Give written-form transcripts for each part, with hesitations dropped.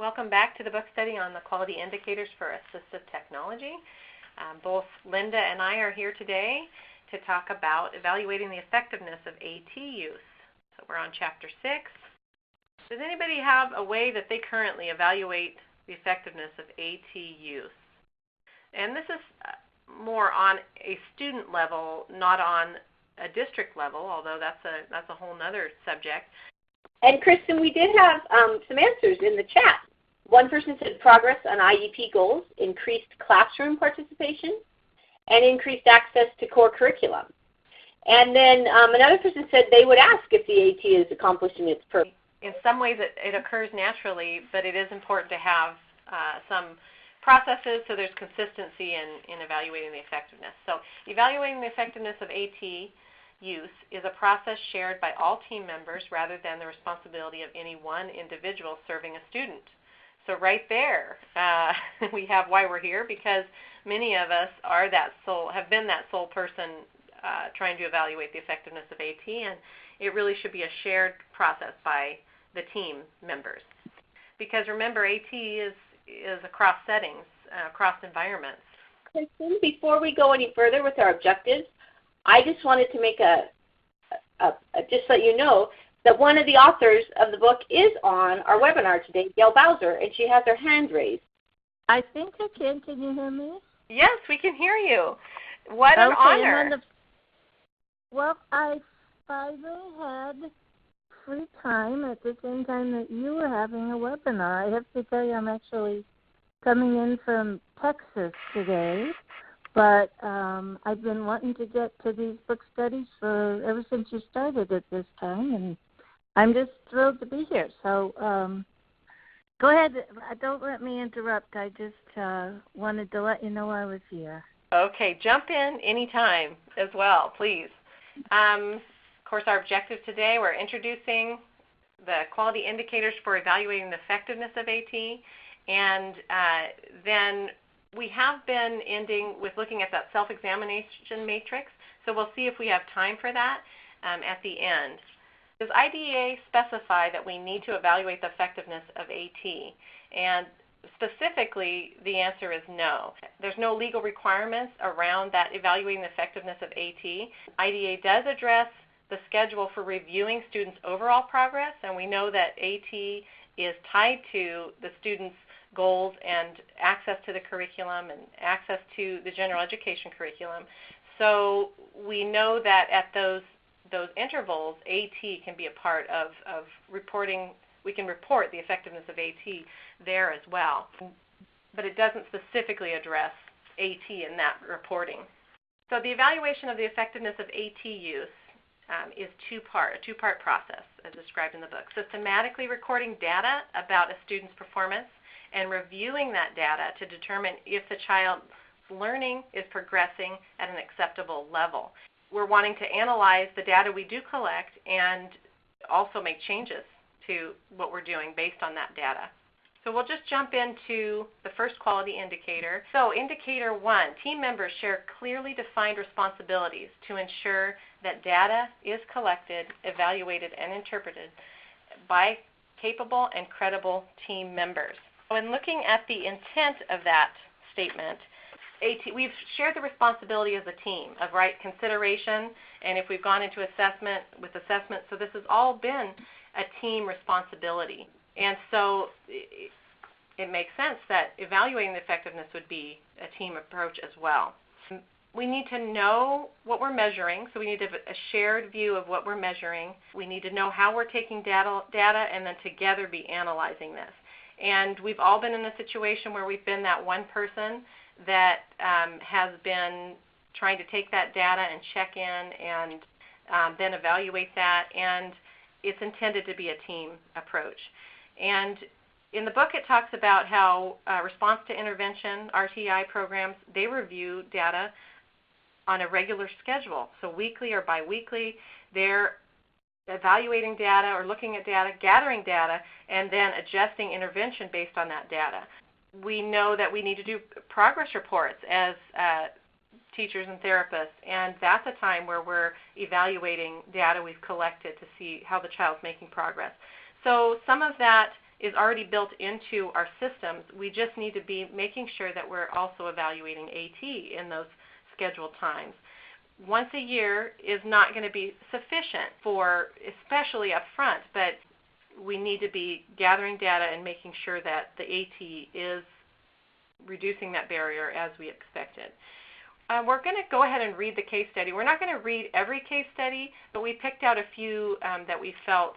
Welcome back to the book study on the quality indicators for assistive technology. Both Linda and I are here today to talk about evaluating the effectiveness of AT use. So we're on Chapter 6. Does anybody have a way that they currently evaluate the effectiveness of AT use? And this is more on a student level, not on a district level, although that's a whole nother subject. And Kristen, we did have some answers in the chat. One person said progress on IEP goals, increased classroom participation, and increased access to core curriculum. And then another person said they would ask if the AT is accomplishing its purpose. In some ways it occurs naturally, but it is important to have some processes so there's consistency in evaluating the effectiveness. So evaluating the effectiveness of AT use is a process shared by all team members rather than the responsibility of any one individual serving a student. So right there, we have why we're here, because many of us are have been that sole person trying to evaluate the effectiveness of AT, and it really should be a shared process by the team members. Because remember, AT is across settings, across environments. Kristen, before we go any further with our objectives, I just wanted to make just let you know that one of the authors of the book is on our webinar today, Gayle Bowser, and she has her hand raised. I think I can. Can you hear me? Yes, we can hear you. What an honor. Well, I finally had free time at the same time that you were having a webinar. I have to tell you, I'm actually coming in from Texas today. But I've been wanting to get to these book studies ever since you started at this time, and I'm just thrilled to be here. So go ahead. Don't let me interrupt. I just wanted to let you know I was here. Okay, jump in anytime as well, please. Of course, our objective today, we're introducing the quality indicators for evaluating the effectiveness of AT, and then we have been ending with looking at that self-examination matrix, so we'll see if we have time for that at the end. Does IDEA specify that we need to evaluate the effectiveness of AT? And specifically, the answer is no. There's no legal requirements around that evaluating the effectiveness of AT. IDEA does address the schedule for reviewing students' overall progress, and we know that AT is tied to the students' goals and access to the curriculum and access to the general education curriculum. So we know that at those intervals, AT can be a part of reporting. We can report the effectiveness of AT there as well. But it doesn't specifically address AT in that reporting. So the evaluation of the effectiveness of AT use is a two-part process as described in the book. Systematically recording data about a student's performance and reviewing that data to determine if the child's learning is progressing at an acceptable level. We're wanting to analyze the data we do collect and also make changes to what we're doing based on that data. So we'll just jump into the first quality indicator. So indicator 1, team members share clearly defined responsibilities to ensure that data is collected, evaluated, and interpreted by capable and credible team members. When looking at the intent of that statement, we've shared the responsibility as a team of right consideration, and if we've gone into assessment, so this has all been a team responsibility. And so it makes sense that evaluating the effectiveness would be a team approach as well. We need to know what we're measuring, so we need a shared view of what we're measuring. We need to know how we're taking data and then together be analyzing this. And we've all been in a situation where we've been that one person that has been trying to take that data and check in and then evaluate that, and it's intended to be a team approach. And in the book it talks about how response to intervention, RTI programs, they review data on a regular schedule. So weekly or biweekly, they're evaluating data or looking at data, gathering data, and then adjusting intervention based on that data. We know that we need to do progress reports as teachers and therapists, and that's a time where we're evaluating data we've collected to see how the child's making progress. So some of that is already built into our systems. We just need to be making sure that we're also evaluating AT in those scheduled times. Once a year is not going to be sufficient for, especially up front, but we need to be gathering data and making sure that the AT is reducing that barrier as we expected. We're going to go ahead and read the case study. We're not going to read every case study, but we picked out a few that we felt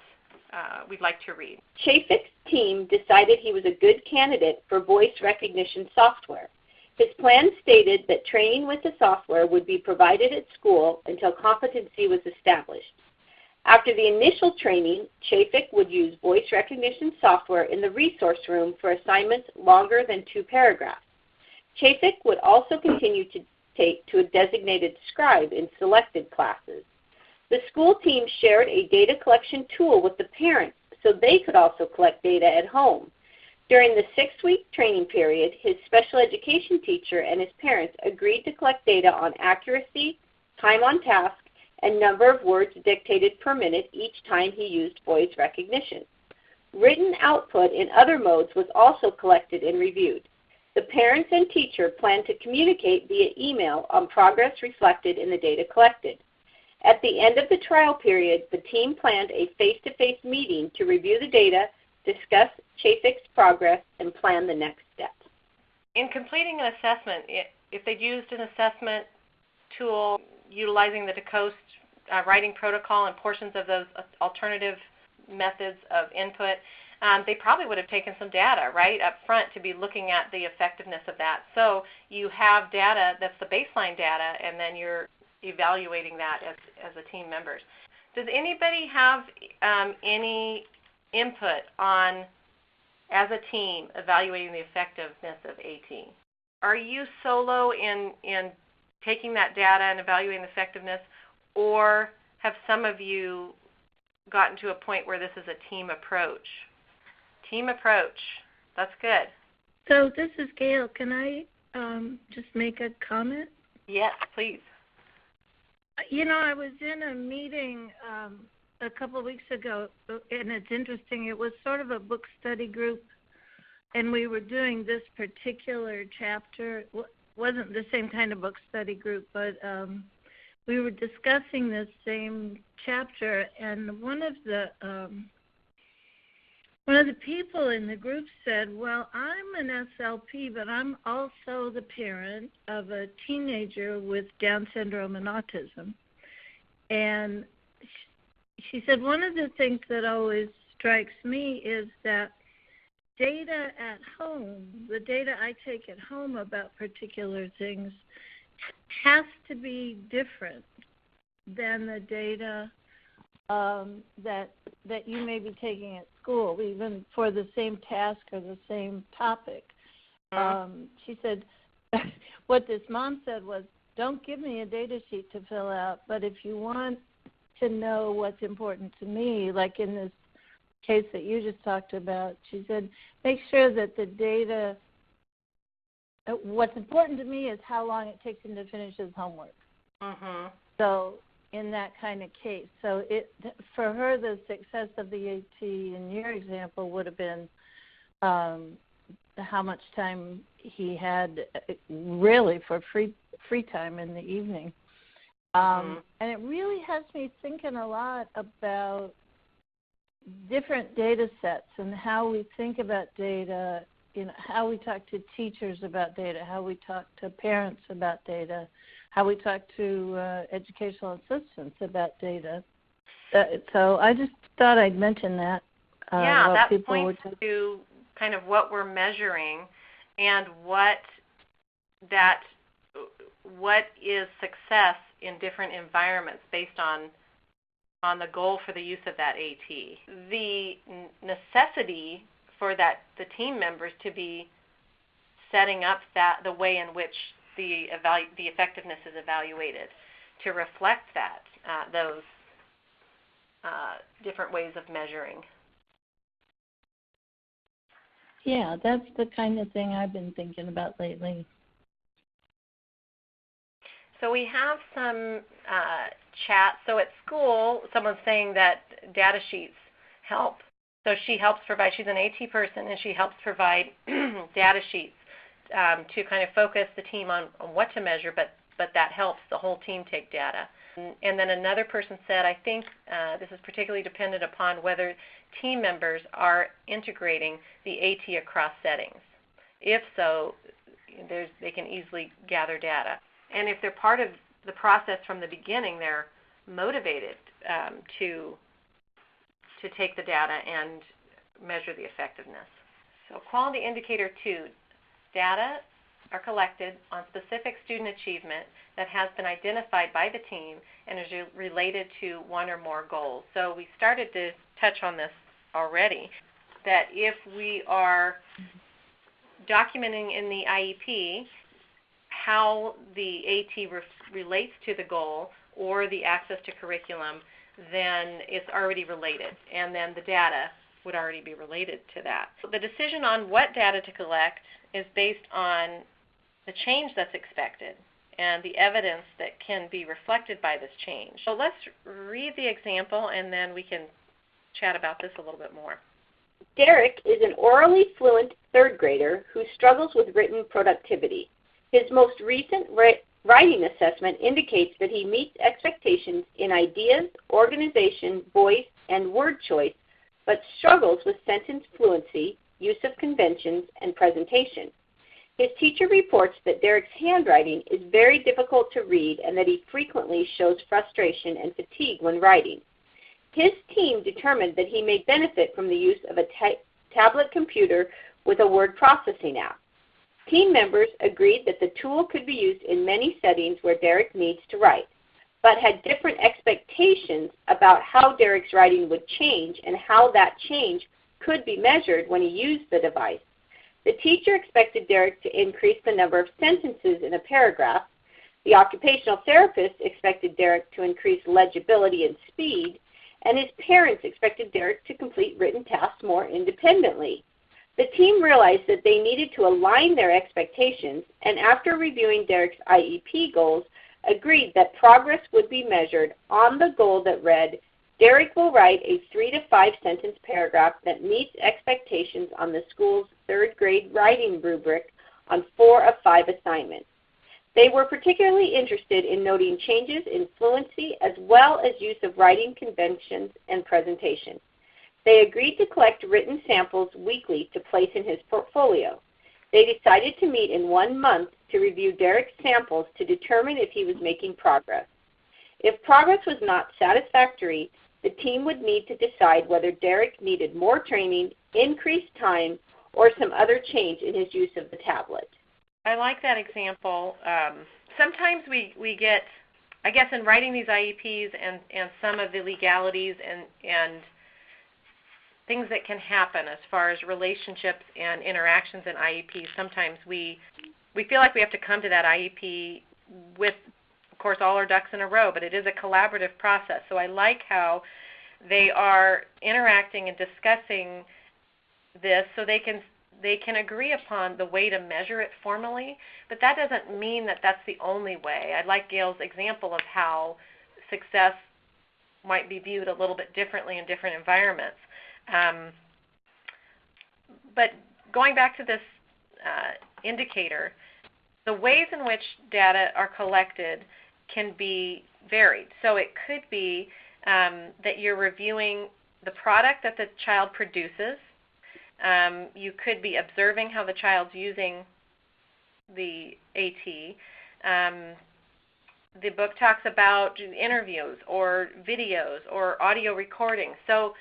we'd like to read. Chafik's team decided he was a good candidate for voice recognition software. His plan stated that training with the software would be provided at school until competency was established. After the initial training, Chafik would use voice recognition software in the resource room for assignments longer than 2 paragraphs. Chafik would also continue to take to a designated scribe in selected classes. The school team shared a data collection tool with the parents so they could also collect data at home. During the 6-week training period, his special education teacher and his parents agreed to collect data on accuracy, time on task, and number of words dictated per minute each time he used voice recognition. Written output in other modes was also collected and reviewed. The parents and teacher planned to communicate via email on progress reflected in the data collected. At the end of the trial period, the team planned a face-to-face meeting to review the data, discuss Chafik's progress, and plan the next steps. In completing an assessment, if they'd used an assessment tool utilizing the DeCoast writing protocol and portions of those alternative methods of input, they probably would have taken some data right up front to be looking at the effectiveness of that. So you have data that's the baseline data, and then you're evaluating that as a team members. Does anybody have any input on, as a team, evaluating the effectiveness of AT? Are you solo in taking that data and evaluating the effectiveness, or have some of you gotten to a point where this is a team approach? Team approach. That's good. So this is Gayle. Can I just make a comment? Yes, please. You know, I was in a meeting a couple of weeks ago, and it's interesting. It was sort of a book study group, and we were doing this particular chapter. It wasn't the same kind of book study group, but we were discussing this same chapter, and one of the people in the group said, well, I'm an SLP, but I'm also the parent of a teenager with Down syndrome and autism. And she said, one of the things that always strikes me is that data at home, the data I take at home about particular things, has to be different than the data that you may be taking at school, even for the same task or the same topic. She said, what this mom said was, don't give me a data sheet to fill out, but if you want to know what's important to me, like in this case that you just talked about, she said, make sure that the data, what's important to me is how long it takes him to finish his homework. So in that kind of case. So for her, the success of the AT in your example would have been how much time he had really for free time in the evening. And it really has me thinking a lot about different data sets and how we think about data, you know, how we talk to teachers about data, how we talk to parents about data, how we talk to educational assistants about data. So I just thought I'd mention that. Yeah, that points to kind of what we're measuring and what is success in different environments based on the goal for the use of that AT. The necessity for the team members to be setting up the way in which the effectiveness is evaluated to reflect those different ways of measuring. Yeah, that's the kind of thing I've been thinking about lately. So we have some chat. So at school, someone's saying that data sheets help So she helps provide, she's an AT person, and she helps provide data sheets to kind of focus the team on what to measure, but that helps the whole team take data. And then another person said, I think this is particularly dependent upon whether team members are integrating the AT across settings. If so, they can easily gather data. And if they're part of the process from the beginning, they're motivated to take the data and measure the effectiveness. So quality indicator 2, data are collected on specific student achievement that has been identified by the team and is related to one or more goals. So we started to touch on this already, that if we are documenting in the IEP how the AT relates to the goal or the access to curriculum, then it's already related, and then the data would already be related to that. So the decision on what data to collect is based on the change that's expected and the evidence that can be reflected by this change. So let's read the example, and then we can chat about this a little bit more. Derek is an orally fluent third grader who struggles with written productivity. His most recent writing assessment indicates that he meets expectations in ideas, organization, voice, and word choice, but struggles with sentence fluency, use of conventions, and presentation. His teacher reports that Derek's handwriting is very difficult to read and that he frequently shows frustration and fatigue when writing. His team determined that he may benefit from the use of a tablet computer with a word processing app. Team members agreed that the tool could be used in many settings where Derek needs to write, but had different expectations about how Derek's writing would change and how that change could be measured when he used the device. The teacher expected Derek to increase the number of sentences in a paragraph. The occupational therapist expected Derek to increase legibility and speed, and his parents expected Derek to complete written tasks more independently. The team realized that they needed to align their expectations, and after reviewing Derek's IEP goals, agreed that progress would be measured on the goal that read, Derek will write a 3 to 5 sentence paragraph that meets expectations on the school's third grade writing rubric on 4 of 5 assignments. They were particularly interested in noting changes in fluency as well as use of writing conventions and presentation. They agreed to collect written samples weekly to place in his portfolio. They decided to meet in 1 month to review Derek's samples to determine if he was making progress. If progress was not satisfactory, the team would need to decide whether Derek needed more training, increased time, or some other change in his use of the tablet. I like that example. Sometimes we get, I guess in writing these IEPs and some of the legalities and things that can happen as far as relationships and interactions in IEPs, sometimes we feel like we have to come to that IEP with, of course, all our ducks in a row, but it is a collaborative process. So I like how they are interacting and discussing this so they can agree upon the way to measure it formally, but that doesn't mean that that's the only way. I like Gayle's example of how success might be viewed a little bit differently in different environments. But going back to this indicator, the ways in which data are collected can be varied. So it could be that you're reviewing the product that the child produces. You could be observing how the child's using the AT. The book talks about interviews or videos or audio recordings. So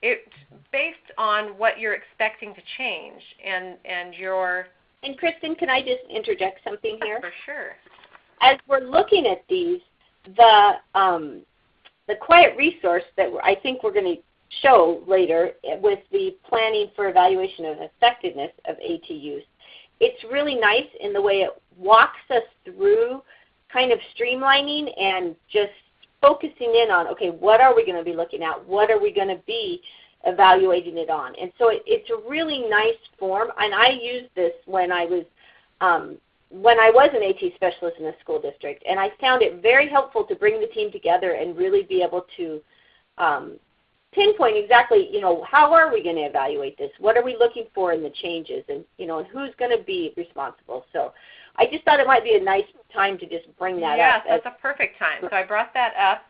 it's based on what you're expecting to change and your... And Kristen, can I just interject something here? For sure. As we're looking at these, the QIAT resource that I think we're going to show later with the planning for evaluation of effectiveness of AT use, it's really nice in the way it walks us through kind of streamlining and just focusing in on, okay, what are we going to be looking at? What are we going to be evaluating it on? And so it's a really nice form, and I used this when I was an AT specialist in a school district, and I found it very helpful to bring the team together and really be able to pinpoint exactly, how are we going to evaluate this? What are we looking for in the changes, and and who's going to be responsible? So I just thought it might be a nice time to just bring that up. Yes, that's a perfect time. So I brought that up.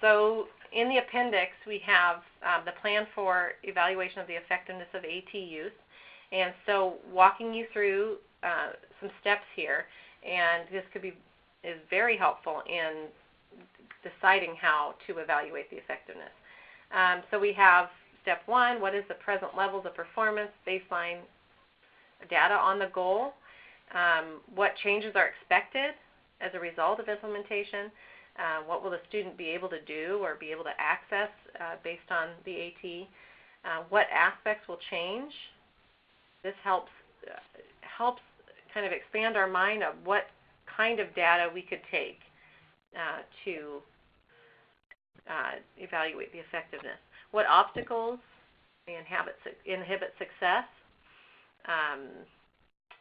So in the appendix, we have the plan for evaluation of the effectiveness of AT use. And so walking you through some steps here, and this is very helpful in deciding how to evaluate the effectiveness. So we have step 1, what is the present levels of performance, baseline data on the goal, what changes are expected as a result of implementation, what will the student be able to do or be able to access based on the AT, what aspects will change. This helps kind of expand our mind of what kind of data we could take to evaluate the effectiveness. What obstacles may inhibit success?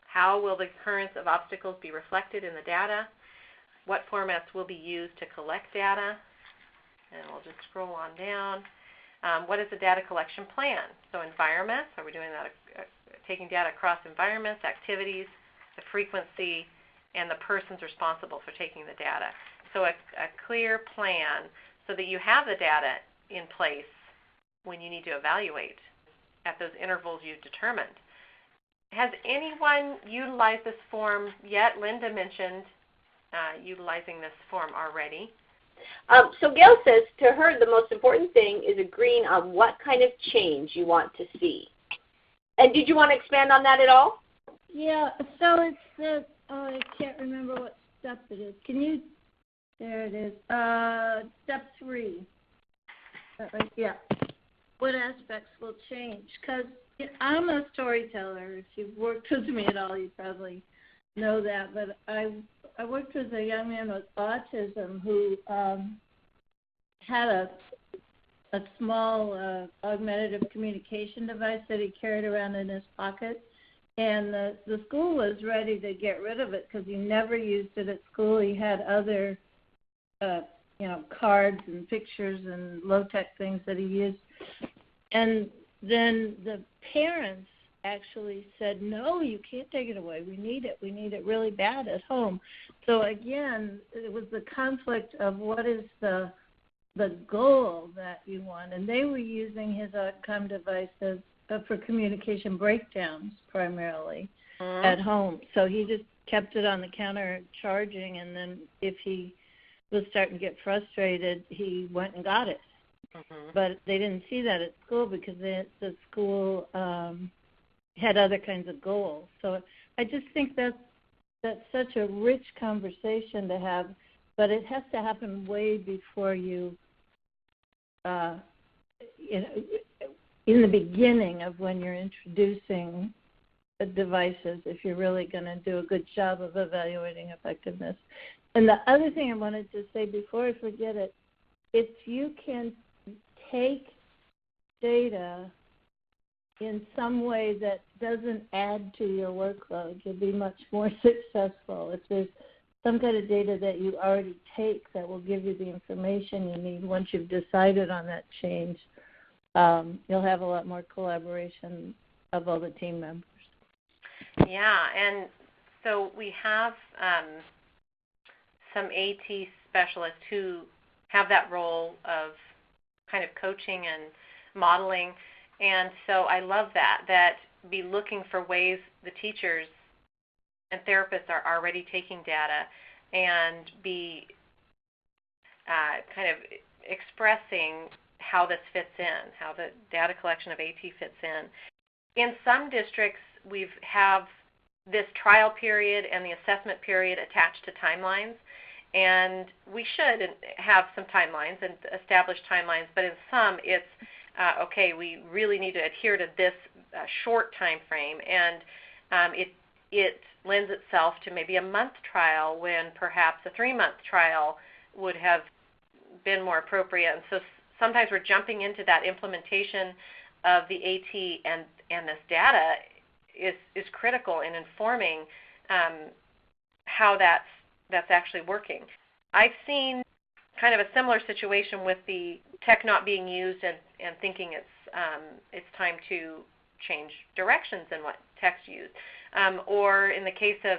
How will the occurrence of obstacles be reflected in the data? What formats will be used to collect data? And we'll just scroll on down. What is the data collection plan? So environments, are we doing that, taking data across environments, activities, the frequency, and the persons responsible for taking the data. So a clear plan so that you have the data in place when you need to evaluate at those intervals you've determined. Has anyone utilized this form yet? Linda mentioned utilizing this form already. So Gayle says to her the most important thing is agreeing on what kind of change you want to see. And did you want to expand on that at all? Yeah, so it's the, I can't remember what step it is. There it is. Step 3. Right, yeah. What aspects will change? Because I'm a storyteller. If you've worked with me at all, you probably know that. But I worked with a young man with autism who had a small augmentative communication device that he carried around in his pocket. And the school was ready to get rid of it because he never used it at school. He had other, cards and pictures and low-tech things that he used. And then the parents actually said, no, you can't take it away. We need it. We need it really bad at home. So, again, it was the conflict of what is the goal that you want. And they were using his outcome devices for communication breakdowns primarily at home. So he just kept it on the counter charging, and then if he was starting to get frustrated, he went and got it. But they didn't see that at school because the school had other kinds of goals. So I just think that's such a rich conversation to have, but it has to happen way before you, in the beginning of when you're introducing the devices, if you're really going to do a good job of evaluating effectiveness. And the other thing I wanted to say before I forget it, if you can take data in some way that doesn't add to your workload, you'll be much more successful. If there's some kind of data that you already take that will give you the information you need once you've decided on that change, you'll have a lot more collaboration of all the team members. Yeah, and so we have some AT specialists who have that role of kind of coaching and modeling, and so I love that be looking for ways the teachers and therapists are already taking data and be kind of expressing how this fits in, how the data collection of AT fits in. In some districts, we have this trial period and the assessment period attached to timelines, and we should have some timelines and establish timelines, but in some it's, okay, we really need to adhere to this short time frame, and it lends itself to maybe a month trial when perhaps a 3-month trial would have been more appropriate. And so sometimes we're jumping into that implementation of the AT, and this data is critical in informing how that's actually working. I've seen kind of a similar situation with the tech not being used and thinking it's time to change directions in what tech's used. Or in the case of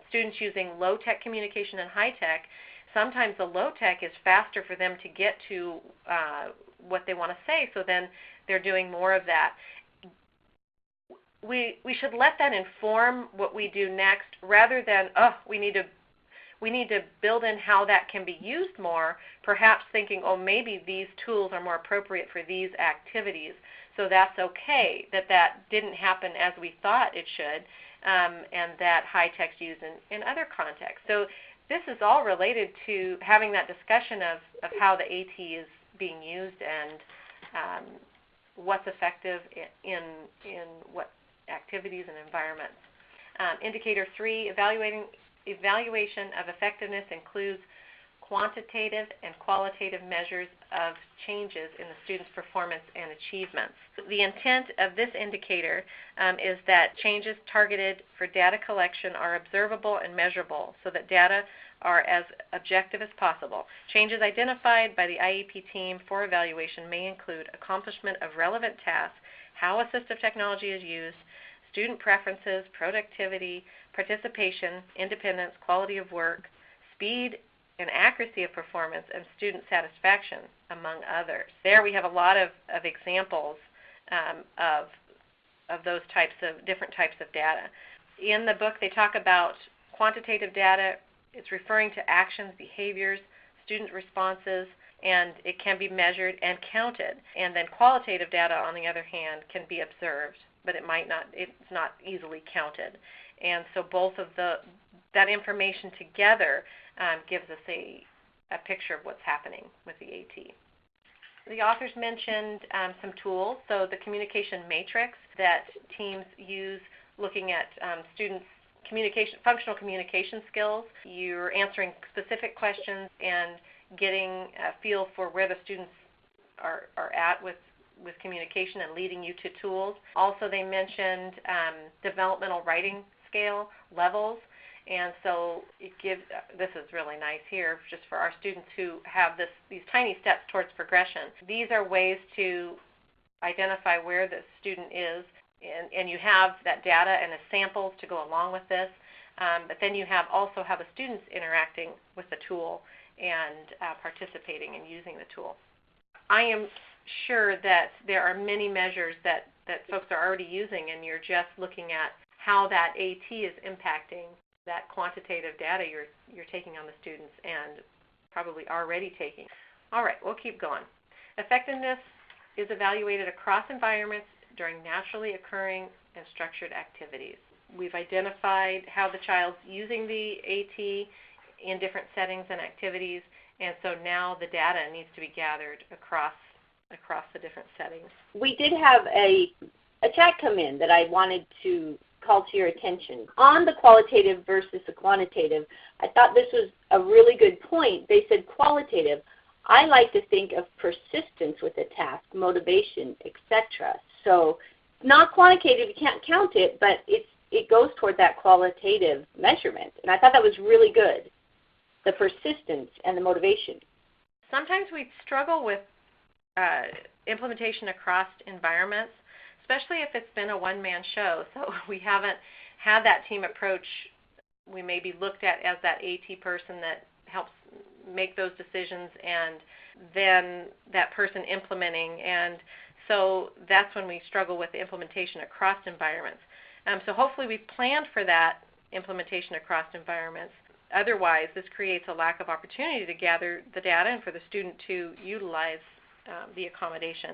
students using low-tech communication and high-tech, sometimes the low-tech is faster for them to get to what they want to say, so then they're doing more of that. We should let that inform what we do next rather than, we need to build in how that can be used more, perhaps thinking, maybe these tools are more appropriate for these activities. So that's okay that didn't happen as we thought it should, and that high tech's used in other contexts. So this is all related to having that discussion of how the AT is being used and what's effective in what activities and environments. Indicator 3, evaluation of effectiveness includes quantitative and qualitative measures of changes in the student's performance and achievements. The intent of this indicator is that changes targeted for data collection are observable and measurable so that data are as objective as possible. Changes identified by the IEP team for evaluation may include accomplishment of relevant tasks, how assistive technology is used, student preferences, productivity, participation, independence, quality of work, speed and accuracy of performance, and student satisfaction, among others. There we have a lot of examples of those different types of data. In the book, they talk about quantitative data. It's referring to actions, behaviors, student responses, and it can be measured and counted. And then qualitative data, on the other hand, can be observed, but it's not easily counted. And so both of that information together gives us a picture of what's happening with the AT. The authors mentioned some tools, so the communication matrix that teams use looking at students' functional communication skills. You're answering specific questions and getting a feel for where the students are at with communication and leading you to tools. Also, they mentioned developmental writing scale levels. And so this is really nice here, just for our students who have these tiny steps towards progression. These are ways to identify where the student is, and you have that data and the samples to go along with this. But then you have also how the student's interacting with the tool and participating and using the tool. I am sure that there are many measures that folks are already using, and you're just looking at how that AT is impacting that quantitative data you're taking on the students and probably already taking. All right, we'll keep going. Effectiveness is evaluated across environments during naturally occurring and structured activities. We've identified how the child's using the AT in different settings and activities, and so now the data needs to be gathered across the different settings. We did have a chat come in that I wanted to call to your attention. On the qualitative versus the quantitative, I thought this was a really good point. They said qualitative. I like to think of persistence with a task, motivation, etc. So not quantitative, you can't count it, but it goes toward that qualitative measurement. And I thought that was really good, the persistence and the motivation. Sometimes we struggle with implementation across environments, especially if it's been a one-man show. So we haven't had that team approach. We may be looked at as that AT person that helps make those decisions and then that person implementing. And so that's when we struggle with the implementation across environments. So hopefully we've planned for that implementation across environments. Otherwise, this creates a lack of opportunity to gather the data and for the student to utilize the accommodation.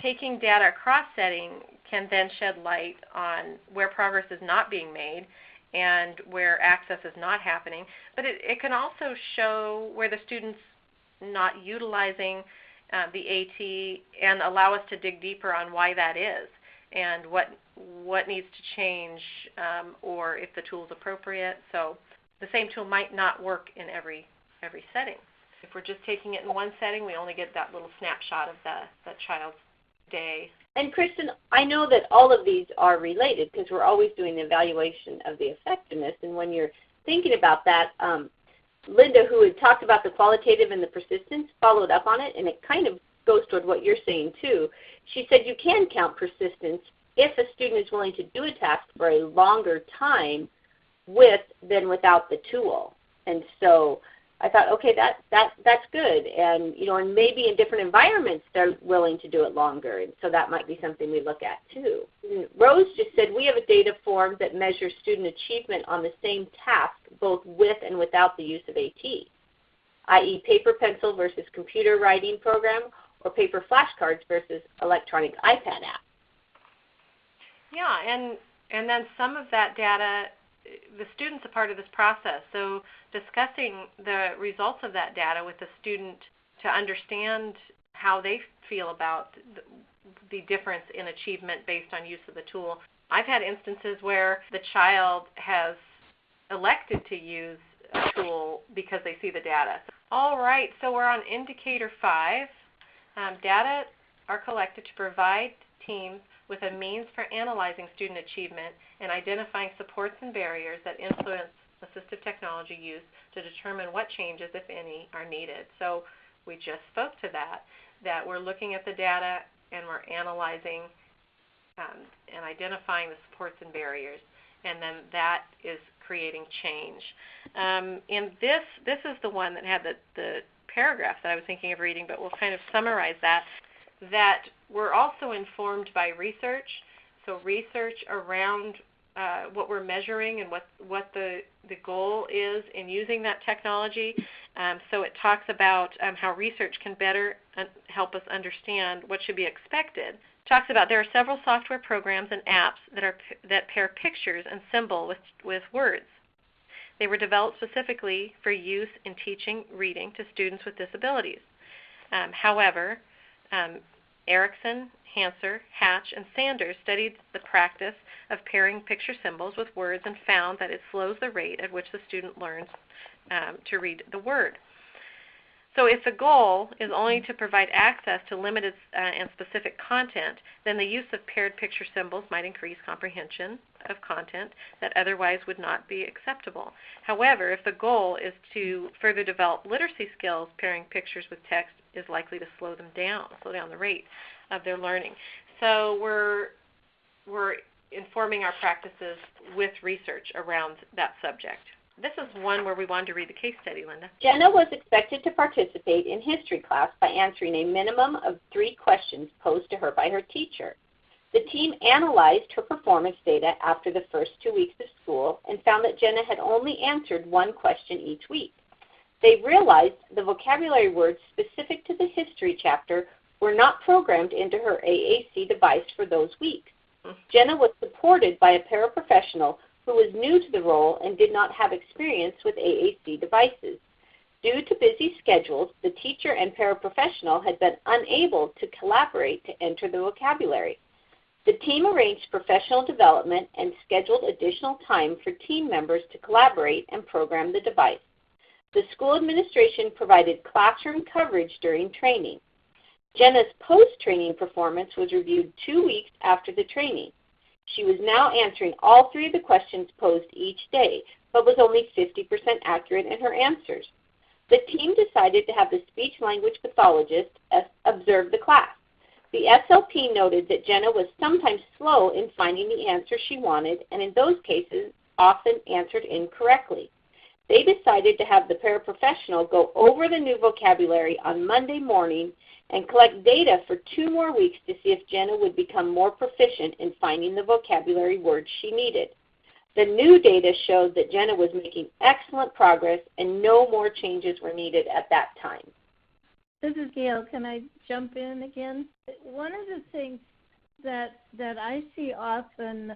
Taking data across setting can then shed light on where progress is not being made and where access is not happening, but it can also show where the student's not utilizing the AT and allow us to dig deeper on why that is and what needs to change or if the tool is appropriate. So the same tool might not work in every setting. If we're just taking it in one setting, we only get that little snapshot of the child's day. And Kristen, I know that all of these are related because we're always doing the evaluation of the effectiveness. And when you're thinking about that, Linda, who had talked about the qualitative and the persistence, followed up on it, and it kind of goes toward what you're saying too. She said you can count persistence if a student is willing to do a task for a longer time with than without the tool. And so I thought, okay, that's good. And and maybe in different environments they're willing to do it longer. And so that might be something we look at too. And Rose just said we have a data form that measures student achievement on the same task, both with and without the use of AT, i.e. paper pencil versus computer writing program, or paper flashcards versus electronic iPad app. Yeah, and then some of that data, the student's a part of this process. So discussing the results of that data with the student to understand how they feel about the difference in achievement based on use of the tool. I've had instances where the child has elected to use a tool because they see the data. All right, so we're on indicator 5. Data are collected to provide teams with a means for analyzing student achievement and identifying supports and barriers that influence assistive technology use to determine what changes, if any, are needed. So we just spoke to that we're looking at the data and we're analyzing and identifying the supports and barriers, and then that is creating change. And this is the one that had the paragraph that I was thinking of reading, but we'll kind of summarize that we're also informed by research. So research around what we're measuring and what the goal is in using that technology. So it talks about how research can better help us understand what should be expected. It talks about there are several software programs and apps that pair pictures and symbol with words. They were developed specifically for use in teaching reading to students with disabilities. However, Erickson, Hanser, Hatch, and Sanders studied the practice of pairing picture symbols with words and found that it slows the rate at which the student learns to read the word. So if the goal is only to provide access to limited and specific content, then the use of paired picture symbols might increase comprehension of content that otherwise would not be acceptable. However, if the goal is to further develop literacy skills, pairing pictures with text is likely to slow down the rate of their learning. So we're informing our practices with research around that subject. This is one where we wanted to read the case study, Linda. Jenna was expected to participate in history class by answering a minimum of 3 questions posed to her by her teacher. The team analyzed her performance data after the first 2 weeks of school and found that Jenna had only answered 1 question each week. They realized the vocabulary words specific to the history chapter were not programmed into her AAC device for those weeks. Jenna was supported by a paraprofessional who was new to the role and did not have experience with AAC devices. Due to busy schedules, the teacher and paraprofessional had been unable to collaborate to enter the vocabulary. The team arranged professional development and scheduled additional time for team members to collaborate and program the device. The school administration provided classroom coverage during training. Jenna's post-training performance was reviewed 2 weeks after the training. She was now answering all 3 of the questions posed each day, but was only 50% accurate in her answers. The team decided to have the speech-language pathologist observe the class. The SLP noted that Jenna was sometimes slow in finding the answer she wanted, and in those cases often answered incorrectly. They decided to have the paraprofessional go over the new vocabulary on Monday morning and collect data for 2 more weeks to see if Jenna would become more proficient in finding the vocabulary words she needed. The new data showed that Jenna was making excellent progress and no more changes were needed at that time. This is Gayle. Can I jump in again? One of the things that I see often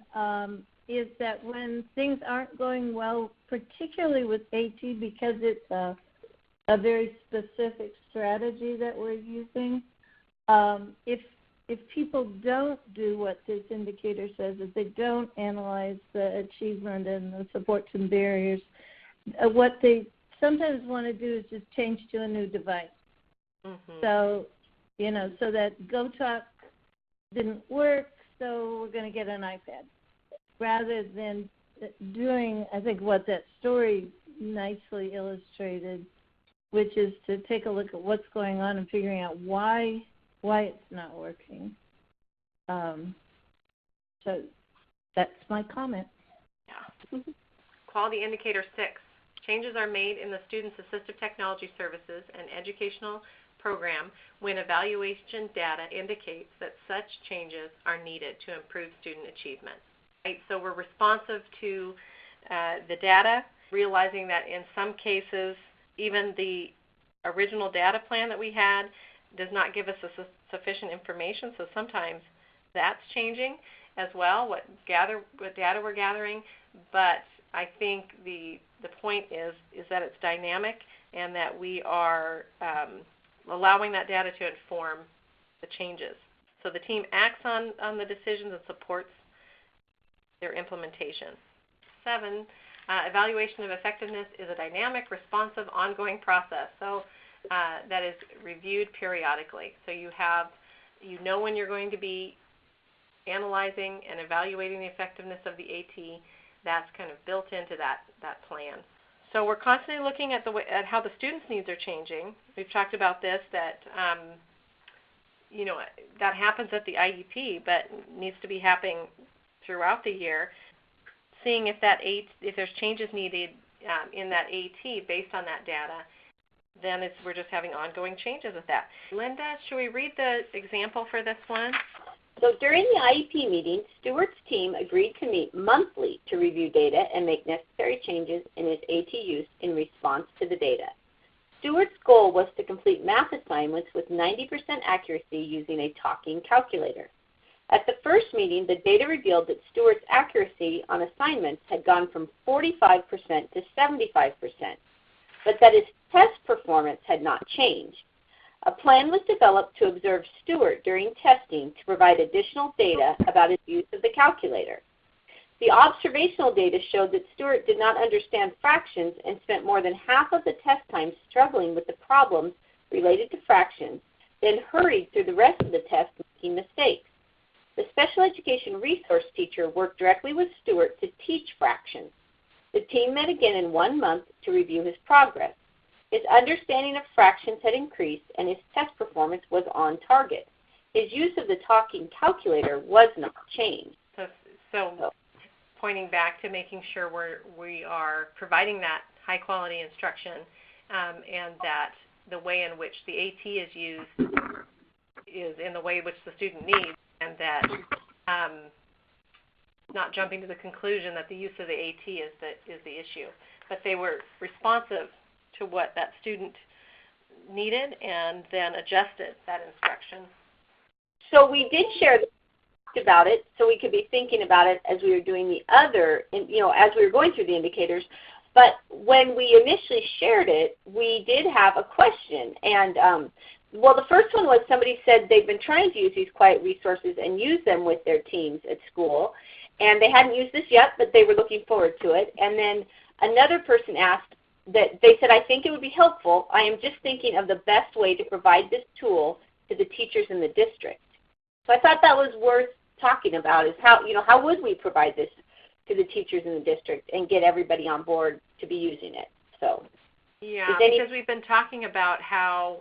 is that when things aren't going well, particularly with AT, because it's a very specific strategy that we're using, if people don't do what this indicator says, if they don't analyze the achievement and the supports and barriers, what they sometimes want to do is just change to a new device. Mm-hmm. So, so that GoTalk didn't work, so we're going to get an iPad. Rather than doing, I think, what that story nicely illustrated, which is to take a look at what's going on and figuring out why it's not working. So that's my comment. Yeah. Quality Indicator 6. Changes are made in the student's assistive technology services and educational program when evaluation data indicates that such changes are needed to improve student achievement. Right, so we're responsive to the data, realizing that in some cases, even the original data plan that we had does not give us sufficient information, so sometimes that's changing as well, what data we're gathering, but I think the point is that it's dynamic and that we are allowing that data to inform the changes. So the team acts on the decisions and supports their implementation. 7, evaluation of effectiveness is a dynamic, responsive, ongoing process. So that is reviewed periodically. So you know when you're going to be analyzing and evaluating the effectiveness of the AT. That's kind of built into that plan. So we're constantly looking at at how the students' needs are changing. We've talked about this, that that happens at the IEP, but needs to be happening throughout the year. Seeing if there's changes needed in that AT based on that data, then we're just having ongoing changes with that. Linda, should we read the example for this one? So during the IEP meeting, Stewart's team agreed to meet monthly to review data and make necessary changes in his AT use in response to the data. Stewart's goal was to complete math assignments with 90% accuracy using a talking calculator. At the first meeting, the data revealed that Stewart's accuracy on assignments had gone from 45% to 75%, but that his test performance had not changed. A plan was developed to observe Stewart during testing to provide additional data about his use of the calculator. The observational data showed that Stewart did not understand fractions and spent more than half of the test time struggling with the problems related to fractions, then hurried through the rest of the test making mistakes. The special education resource teacher worked directly with Stewart to teach fractions. The team met again in 1 month to review his progress. His understanding of fractions had increased, and his test performance was on target. His use of the talking calculator was not changed. So pointing back to making sure we are providing that high-quality instruction, and that the way in which the AT is used is in the way which the student needs, and that not jumping to the conclusion that the use of the AT is the issue. But they were responsive to what that student needed and then adjusted that instruction. So we did share about it so we could be thinking about it as we were doing the other, as we were going through the indicators. But when we initially shared it, we did have a question. And, the first one was somebody said they've been trying to use these QIAT resources and use them with their teams at school. And they hadn't used this yet, but they were looking forward to it. And then another person asked, that they said, I think it would be helpful. I am just thinking of the best way to provide this tool to the teachers in the district. So I thought that was worth talking about, is how would we provide this to the teachers in the district and get everybody on board to be using it. So yeah, because we've been talking about how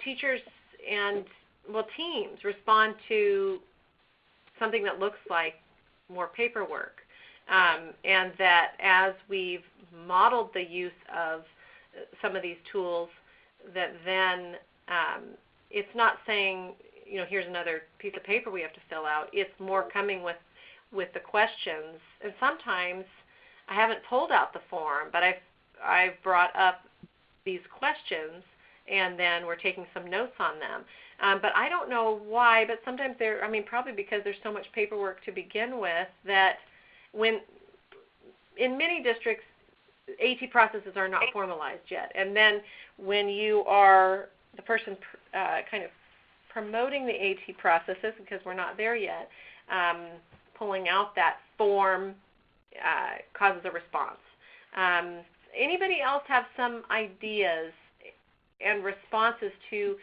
teachers and teams respond to something that looks like more paperwork. And that as we've modeled the use of some of these tools, that then it's not saying, here's another piece of paper we have to fill out. It's more coming with the questions. And sometimes I haven't pulled out the form, but I've brought up these questions, and then we're taking some notes on them. But I don't know why, but sometimes probably because there's so much paperwork to begin with, that when in many districts, AT processes are not formalized yet. And then when you are the person kind of promoting the AT processes, because we're not there yet, pulling out that form causes a response. Anybody else have some ideas and responses to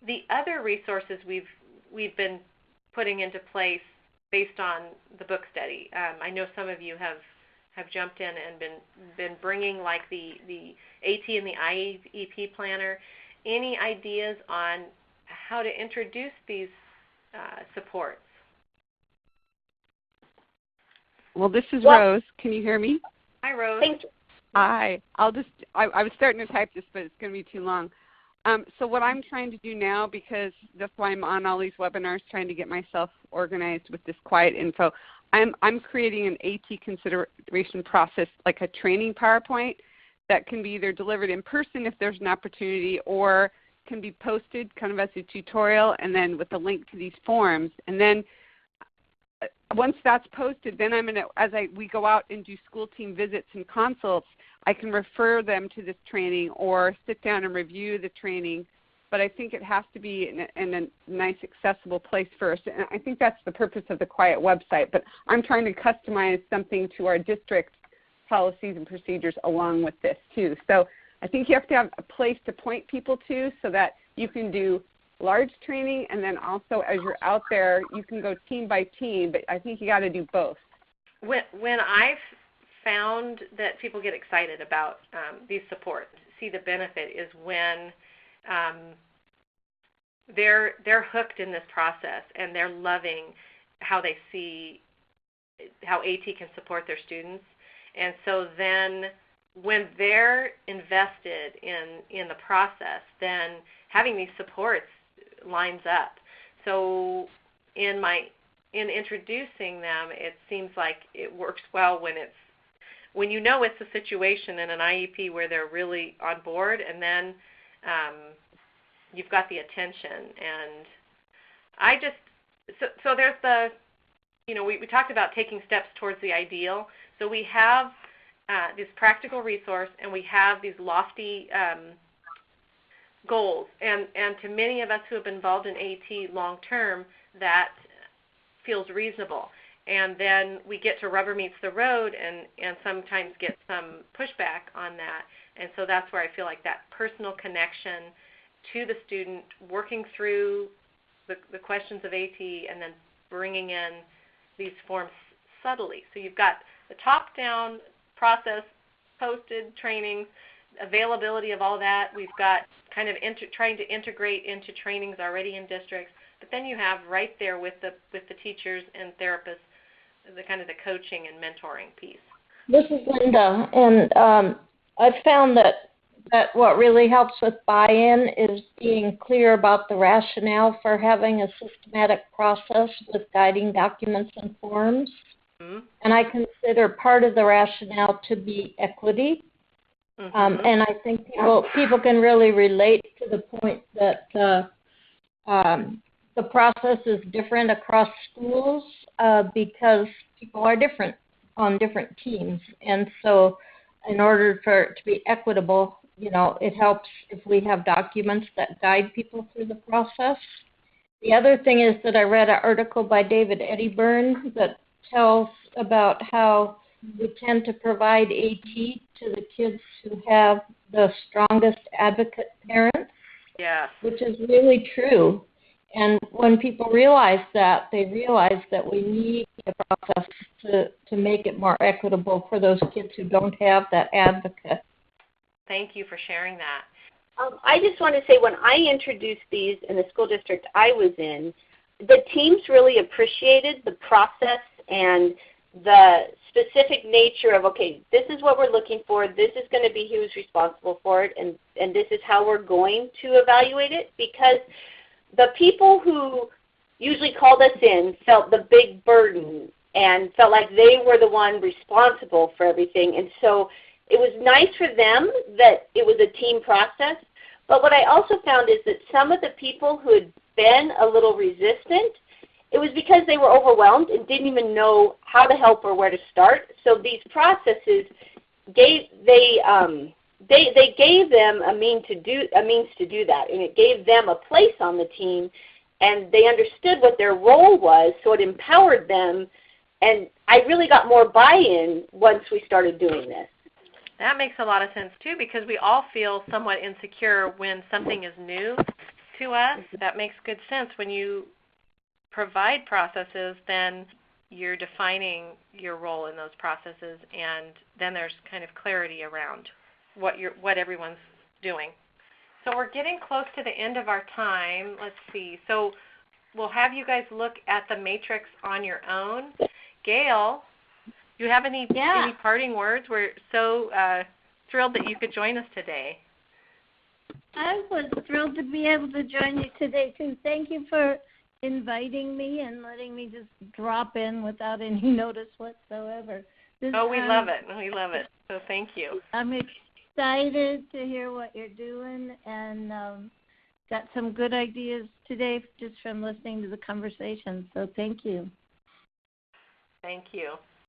the other resources we've been putting into place based on the book study? I know some of you have have jumped in and been bringing like the AT and the IEP planner. Any ideas on how to introduce these supports? Well, this is Rose. Can you hear me? Hi, Rose. Thank you. Hi. I was starting to type this, but it's going to be too long. So what I'm trying to do now, because that's why I'm on all these webinars, trying to get myself organized with this QIAT info, I'm creating an AT consideration process, like a training PowerPoint that can be either delivered in person if there's an opportunity, or can be posted kind of as a tutorial and then with a link to these forms. And then once that's posted, then I'm going to, we go out and do school team visits and consults, I can refer them to this training or sit down and review the training. But I think it has to be in a nice, accessible place first. And I think that's the purpose of the QIAT website. But I'm trying to customize something to our district policies and procedures along with this too. So I think you have to have a place to point people to so that you can do large training, and then also as you're out there, you can go team by team, but I think you got to do both. When I've found that people get excited about these supports, see the benefit, is when they're hooked in this process and they're loving how they see how AT can support their students. And so then when they're invested in the process, then having these supports lines up. So in introducing them, it seems like it works well when you know it's a situation in an IEP where they're really on board, and then you've got the attention. And so there's the, we talked about taking steps towards the ideal. So we have this practical resource, and we have these lofty goals. And to many of us who have been involved in AT long term, that feels reasonable. And then we get to rubber meets the road and sometimes get some pushback on that. And so that's where I feel like that personal connection to the student, working through the questions of AT, and then bringing in these forms subtly. So you've got the top-down process, posted trainings, availability of all that. We've got kind of trying to integrate into trainings already in districts. But then you have right there with the teachers and therapists the kind of the coaching and mentoring piece. This is Linda, and I've found that what really helps with buy-in is being clear about the rationale for having a systematic process with guiding documents and forms. Mm-hmm. And I consider part of the rationale to be equity. Mm-hmm. And I think people can really relate to the point that the process is different across schools because people are different on different teams. And so in order for it to be equitable, it helps if we have documents that guide people through the process. The other thing is that I read an article by David Eddyburn that tells about how we tend to provide AT to the kids who have the strongest advocate parents, yeah, which is really true. And when people realize that, they realize that we need a process to make it more equitable for those kids who don't have that advocate. Thank you for sharing that. I just want to say, when I introduced these in the school district I was in, the teams really appreciated the process and the specific nature of, okay, this is what we're looking for, this is going to be who's responsible for it, and this is how we're going to evaluate it, because the people who usually called us in felt the big burden and felt like they were the one responsible for everything. And so it was nice for them that it was a team process. But what I also found is that some of the people who had been a little resistant, it was because they were overwhelmed and didn't even know how to help or where to start. So these processes gave them a means to do that, and it gave them a place on the team, and they understood what their role was, so it empowered them, and I really got more buy-in once we started doing this. That makes a lot of sense too, because we all feel somewhat insecure when something is new to us. That makes good sense. When you provide processes, then you're defining your role in those processes, and then there's kind of clarity around what everyone's doing. So we're getting close to the end of our time. Let's see. So we'll have you guys look at the matrix on your own. Gayle, do you have any parting words? We're so thrilled that you could join us today. I was thrilled to be able to join you today, too. Thank you for inviting me and letting me just drop in without any notice whatsoever. We love it. We love it. So thank you. I'm excited to hear what you're doing, and got some good ideas today just from listening to the conversation. So thank you. Thank you.